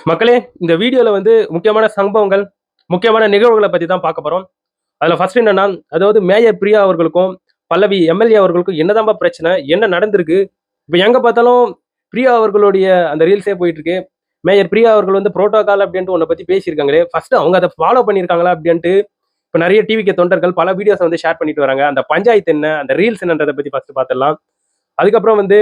மக்களே, இந்த வீடியோல வந்து முக்கியமான சம்பவங்கள், முக்கியமான நிகழ்வுகள பத்தி தான் பார்க்க போறோம். அதுல ஃபர்ஸ்ட் என்னன்னா, அதாவது மேயர் பிரியா அவர்களுக்கும், பல்லவி எம்எல்ஏ அவர்களுக்கும் என்னதாம்பா பிரச்சனை? என்ன நடந்திருக்கு? இப்ப எங்க பார்த்தாலும் பிரியா அவர்களுடைய அந்த ரீல்ஸே போயிட்டு இருக்கு. மேயர் பிரியா அவர்கள் வந்து புரோட்டோகால் அப்படின்ட்டு ஒண்ண பத்தி பேசியிருக்காங்களே, ஃபர்ஸ்ட் அவங்க அத ஃபாலோ பண்ணியிருக்காங்களா அப்படின்ட்டு, இப்ப நெறைய டிவிகே தொண்டர்கள் பல வீடியோஸ வந்து ஷேர் பண்ணிட்டு வராங்க. அந்த பஞ்சாயத்து என்ன? அந்த ரீல்ஸ் என்னன்றத பத்தி ஃபர்ஸ்ட் பார்த்துடலாம். அதுக்கப்புறம் வந்து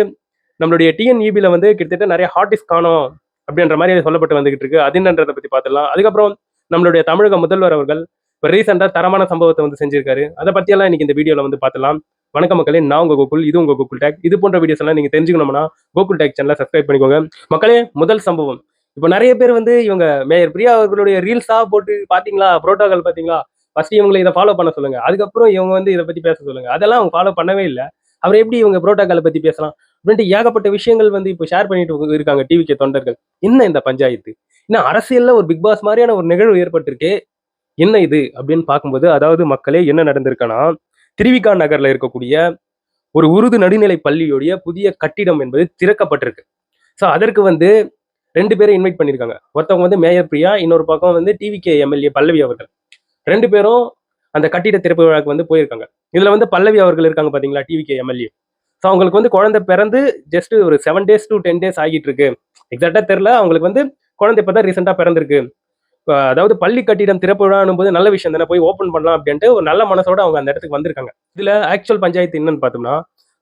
நம்மளுடைய டிஎன்இபில வந்து கிட்டத்தட்ட நெறைய ஹார்டிஸ்ட் காணோம் அப்படின்ற மாதிரி சொல்லப்பட்டு வந்துகிட்டு இருக்கு. அது என்னன்றத பத்தி பார்த்துடலாம். அதுக்கப்புறம் நம்மளுடைய தமிழக முதல்வர் அவர்கள் இப்ப ரீசெண்டா தரமான சம்பவத்தை வந்து செஞ்சிருக்காரு. அதை பத்தியெல்லாம் இன்னைக்கு இந்த வீடியோல வந்து பார்த்துடலாம். வணக்கம் மக்களே, நான் உங்க கோகுல். இது உங்க கோகுல் டேக். இது போன்ற வீடியோஸ் எல்லாம் நீங்க தெரிஞ்சுக்கணும்னா கோகுல் டேக் சேனலை சப்ஸ்கிரைப் பண்ணிக்கோங்க. மக்களே, முதல் சம்பவம். இப்ப நிறைய பேர் வந்து இவங்க மேயர் பிரியா அவர்களுடைய ரீல்ஸா போட்டு பாத்தீங்களா, புரோட்டோகால் பாத்தீங்களா, ஃபர்ஸ்ட் இவங்களை இதை ஃபாலோ பண்ண சொல்லுங்க. அதுக்கப்புறம் இவங்க வந்து இதை பத்தி பேச சொல்லுங்க. அதெல்லாம் அவங்க ஃபாலோ பண்ணவே இல்லை. அவர் எப்படி இவங்க புரோட்டோகாலை பத்தி பேசலாம் அப்படின்ட்டு ஏகப்பட்ட விஷயங்கள் வந்து இப்போ ஷேர் பண்ணிட்டு இருக்காங்க டிவிகே தொண்டர்கள். என்ன இந்த பஞ்சாயத்து? இன்னும் அரசியல்ல ஒரு பிக் பாஸ் மாதிரியான ஒரு நிகழ்வு ஏற்பட்டிருக்கு. என்ன இது அப்படின்னு பார்க்கும்போது, அதாவது மக்களே என்ன நடந்திருக்குன்னா, திருவிக நகர்ல இருக்கக்கூடிய ஒரு உருது நடுநிலை பள்ளியுடைய புதிய கட்டிடம் என்பது திறக்கப்பட்டிருக்கு. ஸோ அதற்கு வந்து 2 பேரை இன்வைட் பண்ணியிருக்காங்க. ஒருத்தவங்க வந்து மேயர் பிரியா, இன்னொரு பக்கம் வந்து டிவிகே எம்எல்ஏ பல்லவி அவர்கள். 2 பேரும் அந்த கட்டிட திறப்பு விழாக்கு வந்து போயிருக்காங்க. இதுல வந்து பல்லவி அவர்கள் இருக்காங்க பாத்தீங்களா, டிவிகே எம்எல்ஏ. ஸோ அவங்களுக்கு வந்து குழந்தை பிறந்து ஜஸ்ட் ஒரு 7 days to 10 days ஆகிட்டு இருக்கு. எக்ஸாக்டா தெரியல. அவங்களுக்கு வந்து குழந்தை இப்பதான் ரீசெண்டா பிறந்திருக்கு. அதாவது பள்ளி கட்டிடம் திறப்பு விழானும் போது நல்ல விஷயம் தானே, போய் ஓப்பன் பண்ணலாம் அப்படின்ட்டு ஒரு நல்ல மனசோட அவங்க அந்த இடத்துக்கு வந்திருக்காங்க. இதுல ஆக்சுவல் பஞ்சாயத்து என்னன்னு பார்த்தோம்னா,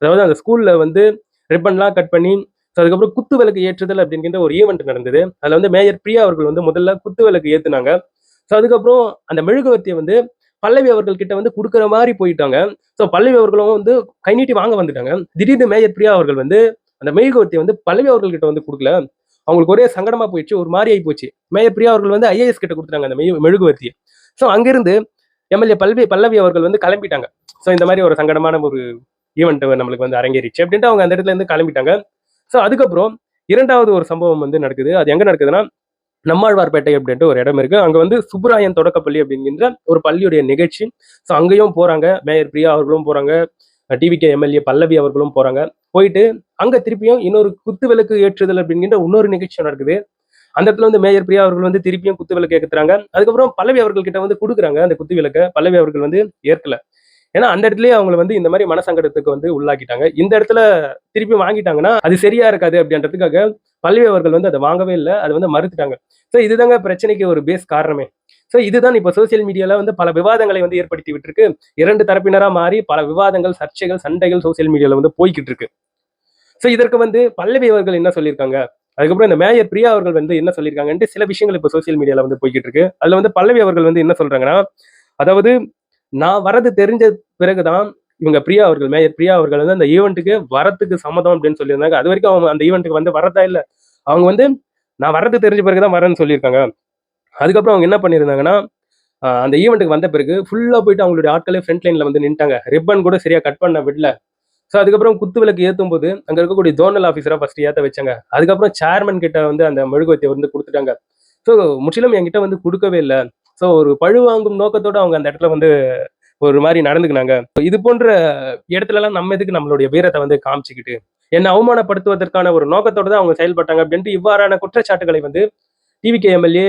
அதாவது அந்த ஸ்கூல்ல வந்து ரிப்பன்லாம் கட் பண்ணி, அதுக்கப்புறம் குத்து விளக்கு ஏற்றுதல் அப்படிங்கிற ஒரு ஈவெண்ட் நடந்தது. அதுல வந்து மேயர் பிரியா அவர்கள் வந்து முதல்ல குத்து விளக்கு ஏத்துனாங்க. ஸோ அதுக்கப்புறம் அந்த மெழுகுவர்த்தியை வந்து பல்லவி அவர்கள் கிட்ட வந்து கொடுக்குற மாதிரி போயிட்டாங்க. ஸோ பல்லவி அவர்களும் வந்து கை நீட்டி வாங்க வந்துட்டாங்க. திடீர்னு மேயர் பிரியா அவர்கள் வந்து அந்த மெழுகுவர்த்தியை வந்து பல்லவி அவர்கள் கிட்ட வந்து கொடுக்கல. அவங்களுக்கு ஒரே சங்கடமா போயிடுச்சு. ஒரு மாதிரி ஆகி போச்சு. மேயர் பிரியா அவர்கள் வந்து ஐஏஎஸ் கிட்ட கொடுத்துட்டாங்க அந்த மெழுகுவர்த்தியை. ஸோ அங்கிருந்து எம்எல்ஏ பல்லவி அவர்கள் வந்து கிளம்பிட்டாங்க. ஸோ இந்த மாதிரி ஒரு சங்கடமான ஒரு ஈவெண்ட் நம்மளுக்கு வந்து அரங்கேறிச்சு அப்படின்ட்டு அவங்க அந்த இடத்துல இருந்து கிளம்பிட்டாங்க. ஸோ அதுக்கப்புறம் இரண்டாவது ஒரு சம்பவம் வந்து நடக்குது. அது எங்க நடக்குதுன்னா, நம்மாழ்வார்பேட்டை அப்படின்ட்டு ஒரு இடம் இருக்கு. அங்க வந்து சுப்புராயன் தொடக்கப்பள்ளி அப்படிங்கிற ஒரு பள்ளியுடைய நிகழ்ச்சி. ஸோ அங்கேயும் போறாங்க. மேயர் பிரியா அவர்களும் போறாங்க. டிவிகே எம்எல்ஏ பல்லவி அவர்களும் போறாங்க. போயிட்டு அங்க திருப்பியும் இன்னொரு குத்து விளக்கு ஏற்றுதல் அப்படிங்கிற இன்னொரு நிகழ்ச்சி நடக்குது. அந்த இடத்துல வந்து மேயர் பிரியா அவர்கள் வந்து திருப்பியும் குத்து விளக்கு ஏத்துறாங்க. அதுக்கப்புறம் பல்லவி அவர்கள் கிட்ட வந்து கொடுக்குறாங்க அந்த குத்து விளக்க. பல்லவி அவர்கள் வந்து ஏற்கல. ஏன்னா அந்த இடத்துலயே அவங்களை வந்து இந்த மாதிரி மனசங்கடத்துக்கு வந்து உள்ளாக்கிட்டாங்க. இந்த இடத்துல திருப்பி வாங்கிட்டாங்கன்னா அது சரியா இருக்காது அப்படின்றதுக்காக பல்லவி அவர்கள் வந்து அதை வாங்கவே இல்லை. அதை வந்து மறுத்துட்டாங்க. ஸோ இதுதாங்க பிரச்சனைக்கு ஒரு பேஸ் காரணமே. ஸோ இதுதான் இப்போ சோசியல் மீடியால வந்து பல விவாதங்களை வந்து ஏற்படுத்தி விட்டுருக்கு. 2 தரப்பினரா மாறி பல விவாதங்கள், சர்ச்சைகள், சண்டைகள் சோசியல் மீடியால வந்து போய்கிட்டு இருக்கு. ஸோ இதற்கு வந்து பல்லவி அவர்கள் என்ன சொல்லியிருக்காங்க, அதுக்கப்புறம் இந்த மேயர் பிரியா அவர்கள் வந்து என்ன சொல்லியிருக்காங்கன்ட்டு சில விஷயங்கள் இப்போ சோசியல் மீடியால வந்து போய்கிட்டு இருக்கு. அதுல வந்து பல்லவி அவர்கள் வந்து என்ன சொல்றாங்கன்னா, அதாவது நான் வரது தெரிஞ்ச பிறகுதான் இவங்க பிரியா அவர்கள், மேயர் பிரியா அவர்கள் வந்து அந்த ஈவெண்ட்டுக்கு வரத்துக்கு சம்மதம் அப்படின்னு சொல்லியிருந்தாங்க. அது வரைக்கும் அவங்க அந்த ஈவெண்ட்டுக்கு வந்து வரதா இல்ல. அவங்க வந்து நான் வரது தெரிஞ்ச பிறகுதான் வரேன்னு சொல்லியிருக்காங்க. அதுக்கப்புறம் அவங்க என்ன பண்ணியிருந்தாங்கன்னா, அந்த ஈவெண்ட்டுக்கு வந்த பிறகு ஃபுல்லா போயிட்டு அவங்களுடைய ஆட்களே ஃப்ரண்ட் லைன்ல வந்து நின்ட்டாங்க. ரிப்பன் கூட சரியா கட் பண்ண விடல. ஸோ அதுக்கப்புறம் குத்து விளக்கு ஏற்றும் போது அங்க இருக்கக்கூடிய ஜோனல் ஆஃபீஸரா ஃபர்ஸ்ட் ஏத்த வச்சாங்க. அதுக்கப்புறம் சேர்மன் கிட்ட வந்து அந்த மெழுகுவர்த்தியை வந்து கொடுத்துட்டாங்க. ஸோ முற்றிலும் என்கிட்ட வந்து கொடுக்கவே இல்லை. ஸோ ஒரு பழி வாங்கும் நோக்கத்தோட அவங்க அந்த இடத்துல வந்து ஒரு மாதிரி நடந்துக்கினாங்க. இது போன்ற இடத்துல எல்லாம் நம்ம எதுக்கு நம்மளுடைய வீரத்தை வந்து காமிச்சுக்கிட்டு என்ன அவமானப்படுத்துவதற்கான ஒரு நோக்கத்தோட தான் அவங்க செயல்பட்டாங்க அப்படின்ட்டு இவ்வாறான குற்றச்சாட்டுகளை வந்து டிவிகே எம்எல்ஏ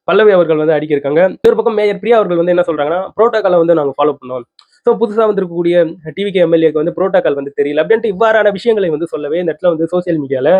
பல்லவி அவர்கள் வந்து அடிக்கிருக்காங்க. இன்னொரு பக்கம் மேயர் பிரியா அவர்கள் வந்து என்ன சொல்றாங்கன்னா, புரோட்டோகாலை வந்து நாங்க ஃபாலோ பண்ணோம். ஸோ புதுசா வந்திருக்கக்கூடிய டிவிகே எம்எல்ஏக்கு வந்து புரோட்டோகால் வந்து தெரியல அப்படின்ட்டு இவ்வாறான விஷயங்களை வந்து சொல்லவே இந்த இடத்துல வந்து சோசியல் மீடியால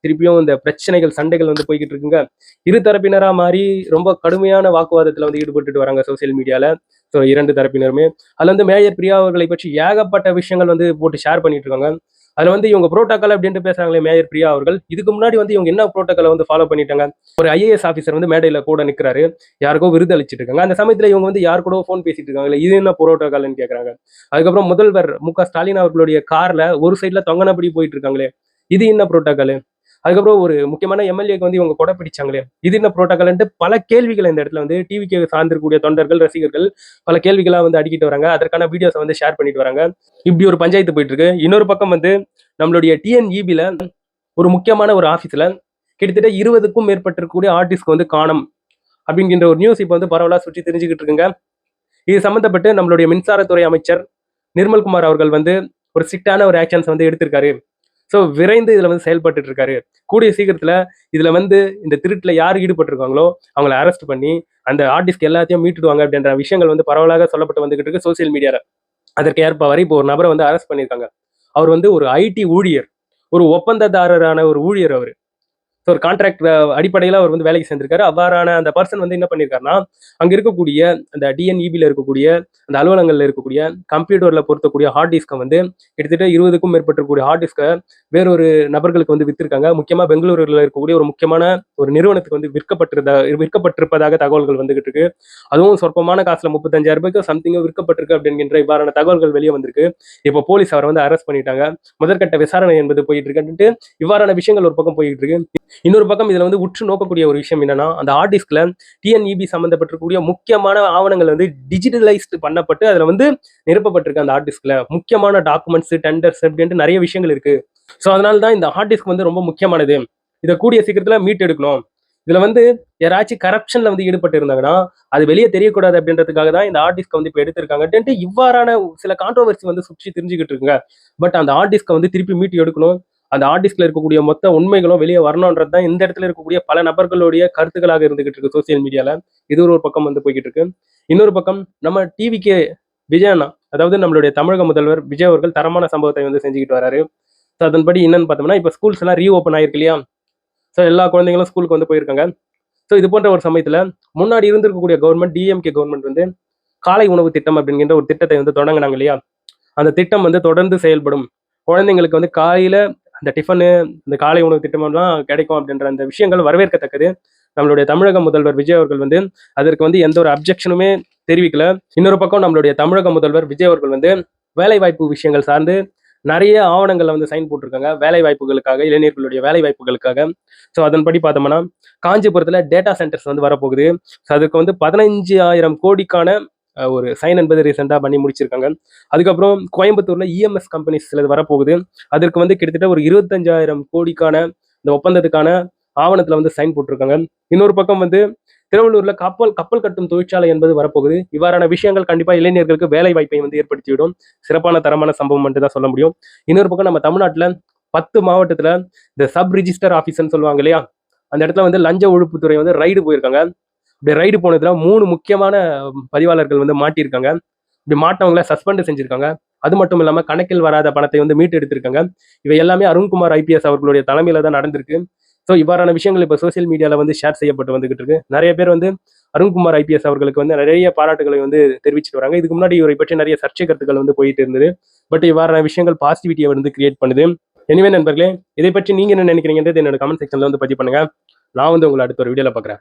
திருப்பியும் இந்த பிரச்சனைகள், சண்டைகள் வந்து போய்கிட்டு இருக்குங்க. இரு தரப்பினரா மாறி ரொம்ப கடுமையான வாக்குவாதத்துல வந்து ஈடுபட்டுட்டு வராங்க சோசியல் மீடியால. ஸோ 2 தரப்பினருமே. அதுல வந்து மேயர் பிரியா அவர்களை பற்றி ஏகப்பட்ட விஷயங்கள் வந்து போட்டு ஷேர் பண்ணிட்டு இருக்காங்க. அதுல வந்து இவங்க புரோட்டோகால் அப்படின்ட்டு பேசுறாங்களே மேயர் பிரியா அவர்கள், இதுக்கு முன்னாடி வந்து இவங்க என்ன புரோட்டோகாலை வந்து ஃபாலோ பண்ணிட்டாங்க. ஒரு ஐஏஎஸ் ஆஃபீஸர் வந்து மேடையில கூட நிக்கிறாரு. யாருக்கோ விருது அளிச்சிட்டு இருக்காங்க. அந்த சமயத்துல இவங்க வந்து யார் கூட ஃபோன் பேசிட்டு இருக்காங்க. இது என்ன புரோட்டோகால்னு கேட்கறாங்க. அதுக்கப்புறம் முதல்வர் மு.க.ஸ்டாலின் அவர்களுடைய கார்ல ஒரு சைட்ல தொங்கனபடி போயிட்டு இருக்காங்களே, இது என்ன புரோட்டோகால்? அதுக்கப்புறம் ஒரு முக்கியமான எம்எல்ஏக்கு வந்து இவங்க கொடை பிடிச்சாங்களே, இது என்ன புரோட்டோகால்ன்ட்டு பல கேள்விகள் இந்த இடத்துல வந்து டிவிக்கு சார்ந்திருக்கக்கூடிய தொண்டர்கள், ரசிகர்கள் பல கேள்விகளா வந்து அடுக்கிட்டு வராங்க. அதற்கான வீடியோஸை வந்து ஷேர் பண்ணிட்டு வராங்க. இப்படி ஒரு பஞ்சாயத்து போயிட்டு இருக்கு. இன்னொரு பக்கம் வந்து நம்மளுடைய டிஎன்இபில ஒரு முக்கியமான ஒரு ஆபீஸ்ல கிட்டத்தட்ட 20க்கும் மேற்பட்டிருக்கக்கூடிய ஆர்டிஸ்ட்க்கு வந்து காணோம் அப்படிங்கிற ஒரு நியூஸ் இப்போ வந்து பரவலா சுற்றி தெரிஞ்சுக்கிட்டு இருக்குங்க. இது சம்பந்தப்பட்டு நம்மளுடைய மின்சாரத்துறை அமைச்சர் நிர்மல்குமார் அவர்கள் வந்து ஒரு ஸ்ட்ரிக்டான ஒரு ஆக்ஷன்ஸ் வந்து எடுத்திருக்காரு. ஸோ விரைந்து இதுல வந்து செயல்பட்டுட்டு இருக்காரு. கூடிய சீக்கிரத்துல இதுல வந்து இந்த திருட்டுல யார் ஈடுபட்டிருக்காங்களோ அவங்கள அரெஸ்ட் பண்ணி அந்த ஹார்ட் டிஸ்க் எல்லாத்தையும் மீட்டுடுவாங்க அப்படின்ற விஷயங்கள் வந்து பரவலாக சொல்லப்பட்டு வந்துகிட்டு இருக்கு சோசியல் மீடியால. அதற்கு ஏற்ப இப்போ ஒரு நபரை வந்து அரெஸ்ட் பண்ணியிருக்காங்க. அவர் வந்து ஒரு ஐடி ஊழியர், ஒரு ஒப்பந்ததாரரான ஒரு ஊழியர் அவரு. ஸோ ஒரு கான்ட்ராக்ட் அடிப்படையில் அவர் வந்து வேலைக்கு சேர்ந்திருக்காரு. அவ்வாறான அந்த பர்சன் வந்து என்ன பண்ணியிருக்காருன்னா, அங்க இருக்கக்கூடிய அந்த டிஎன்இபியில் இருக்கக்கூடிய அந்த அலுவலகங்கள்ல இருக்கக்கூடிய கம்ப்யூட்டர்ல பொருத்தக்கூடிய ஹார்ட் டிஸ்கை வந்து கிட்டத்தட்ட 20க்கும் மேற்பட்டிருக்கக்கூடிய ஹார்ட் டிஸ்கை வேறொரு நபர்களுக்கு வந்து வித்திருக்காங்க. முக்கியமா பெங்களூருல இருக்கக்கூடிய ஒரு முக்கியமான ஒரு நிறுவனத்துக்கு வந்து விற்கப்பட்டிருப்பதாக தகவல்கள் வந்துகிட்டு இருக்கு. அதுவும் சொற்பமான காசுல 35,000 சம்திங் விற்கப்பட்டிருக்கு அப்படிங்கிற இவ்வாறான தகவல்கள் வெளியே வந்திருக்கு. இப்போ போலீஸ் அவரை வந்து அரெஸ்ட் பண்ணிட்டாங்க. முதற்கட்ட விசாரணை என்பது போயிட்டு இருக்கு. இவ்வாறான விஷயங்கள் ஒரு பக்கம் போயிட்டு இருக்கு. இன்னொரு பக்கம் இதுல வந்து உற்று நோக்கக்கூடிய ஒரு விஷயம் என்னன்னா, அந்த ஹார்ட் டிஸ்க்ல டிஎன்இபி சம்பந்தப்பட்டிருக்கக்கூடிய முக்கியமான ஆவணங்கள் வந்து டிஜிட்டலைஸ்ட் பண்ணப்பட்டு அதுல வந்து நிரப்பப்பட்டிருக்கு. அந்த ஹார்ட் டிஸ்க்ல முக்கியமான டாக்குமெண்ட்ஸ், டெண்டர்ஸ் அப்படின்ட்டு நிறைய விஷயங்கள் இருக்கு. ஸோ அதனால தான் இந்த ஹார்ட் டிஸ்க் வந்து ரொம்ப முக்கியமானது. இதை கூடிய சீக்கிரத்துல மீட் எடுக்கணும். இதுல வந்து யாராச்சும் கரப்ஷன்ல வந்து ஈடுபட்டு இருந்தாங்கன்னா அது வெளியே தெரியக்கூடாது அப்படின்றதுக்காக தான் இந்த ஹார்ட் டிஸ்க் வந்து இப்போ எடுத்திருக்காங்க. இவ்வாறான சில கான்ட்ரோவர்சி வந்து சுற்றி தெரிஞ்சுக்கிட்டு இருக்குங்க. பட் அந்த ஹார்ட் டிஸ்கை வந்து திருப்பி மீட்டு எடுக்கணும். அந்த ஹார்ட் டிஸ்க்ல இருக்கக்கூடிய மொத்த உண்மைகளும் வெளியே வரணுன்றது தான் இந்த இடத்துல இருக்கக்கூடிய பல நபர்களுடைய கருத்துக்களாக இருந்துகிட்டு இருக்கு சோசியல் மீடியால. இது ஒரு பக்கம் வந்து போய்கிட்டு இருக்கு. இன்னொரு பக்கம் நம்ம டிவிக்கு விஜய் அண்ணா, அதாவது நம்மளுடைய தமிழக முதல்வர் விஜய் அவர்கள் தரமான சம்பவத்தை வந்து செஞ்சுக்கிட்டு வராரு. ஸோ அதன்படி என்னன்னு பார்த்தோம்னா, இப்போ ஸ்கூல்ஸ் எல்லாம் ரீஓப்பன் ஆயிருக்கு இல்லையா? ஸோ எல்லா குழந்தைங்களும் ஸ்கூலுக்கு வந்து போயிருக்காங்க. ஸோ இது போன்ற ஒரு சமயத்துல முன்னாடி இருந்திருக்கக்கூடிய கவர்மெண்ட், டிஎம்கே கவர்மெண்ட் வந்து காலை உணவு திட்டம் அப்படிங்கிற ஒரு திட்டத்தை வந்து தொடங்கினாங்க இல்லையா? அந்த திட்டம் வந்து தொடர்ந்து செயல்படும். குழந்தைங்களுக்கு வந்து காலையில அந்த டிஃபனு, இந்த காலை உணவு திட்டமெல்லாம் கிடைக்கும் அப்படின்ற அந்த விஷயங்கள் வரவேற்கத்தக்கது. நம்மளுடைய தமிழக முதல்வர் விஜய் அவர்கள் வந்து அதற்கு வந்து எந்த ஒரு அப்ஜெக்ஷனுமே தெரிவிக்கல. இன்னொரு பக்கம் நம்மளுடைய தமிழக முதல்வர் விஜய் அவர்கள் வந்து வேலைவாய்ப்பு விஷயங்கள் சார்ந்து நிறைய ஆவணங்கள்ல வந்து சைன் போட்டிருக்காங்க. வேலை வாய்ப்புகளுக்காக, இளைஞர்களுடைய வேலை வாய்ப்புகளுக்காக. ஸோ அதன்படி பார்த்தோம்னா, காஞ்சிபுரத்துல டேட்டா சென்டர்ஸ் வந்து வரப்போகுது. ஸோ அதுக்கு வந்து 15,000 கோடிக்கான ஒரு சைன் என்பது ரீசெண்டா பண்ணி முடிச்சிருக்காங்க. அதுக்கப்புறம் கோயம்புத்தூர்ல இஎம்எஸ் கம்பெனிஸ் சிலது வரப்போகுது. அதற்கு வந்து கிட்டத்தட்ட ஒரு 25,000 கோடிக்கான இந்த ஒப்பந்தத்துக்கான ஆவணத்துல வந்து சைன் போட்டிருக்காங்க. இன்னொரு பக்கம் வந்து திருவள்ளூர்ல கப்பல் கட்டும் தொழிற்சாலை என்பது வரப்போகுது. இவ்வாறான விஷயங்கள் கண்டிப்பா இளைஞர்களுக்கு வேலை வாய்ப்பை வந்து ஏற்படுத்திவிடும். சிறப்பான தரமான சம்பவம் மட்டும் தான் சொல்ல முடியும். இன்னொரு பக்கம் நம்ம தமிழ்நாட்டுல 10 மாவட்டத்துல இந்த சப் ரிஜிஸ்டர் ஆபீஸ்ன்னு சொல்லுவாங்க இல்லையா? அந்த இடத்துல வந்து லஞ்ச ஒழிப்புத்துறை வந்து ரைடு போயிருக்காங்க. இப்படி ரைடு போனதுல 3 முக்கியமான பதிவாளர்கள் வந்து மாட்டியிருக்காங்க. இப்படி மாட்டவங்களை சஸ்பெண்ட் செஞ்சிருக்காங்க. அது மட்டும் இல்லாம கணக்கில் வராத பணத்தை வந்து மீட்டு எடுத்திருக்காங்க. இவை எல்லாமே அருண்குமார் ஐபிஎஸ் அவர்களுடைய தலைமையில தான் நடந்திருக்கு. ஸோ இவ்வாறான விஷயங்கள் இப்போ சோசியல் மீடியால வந்து ஷேர் செய்யப்பட்டு வந்துகிட்டு இருக்கு. நிறைய பேர் வந்து அருண்குமார் ஐபிஎஸ் அவர்களுக்கு வந்து நிறைய பாராட்டுகளை வந்து தெரிவிச்சுட்டு வராங்க. இதுக்கு முன்னாடி இவரை பற்றி நிறைய சர்ச்சை கருத்துக்கள் வந்து போயிட்டு இருந்தது. பட் இவ்வாறான விஷயங்கள் பாசிட்டிவிட்டியை வந்து கிரியேட் பண்ணுது. எனிவே நண்பர்களே, இதை பற்றி நீங்க என்ன நினைக்கிறீங்கன்றது என்னோட கமெண்ட் செக்ஷன்ல வந்து பதிவு பண்ணுங்க. நான் வந்து உங்களை அடுத்த ஒரு வீடியோல பார்க்குறேன்.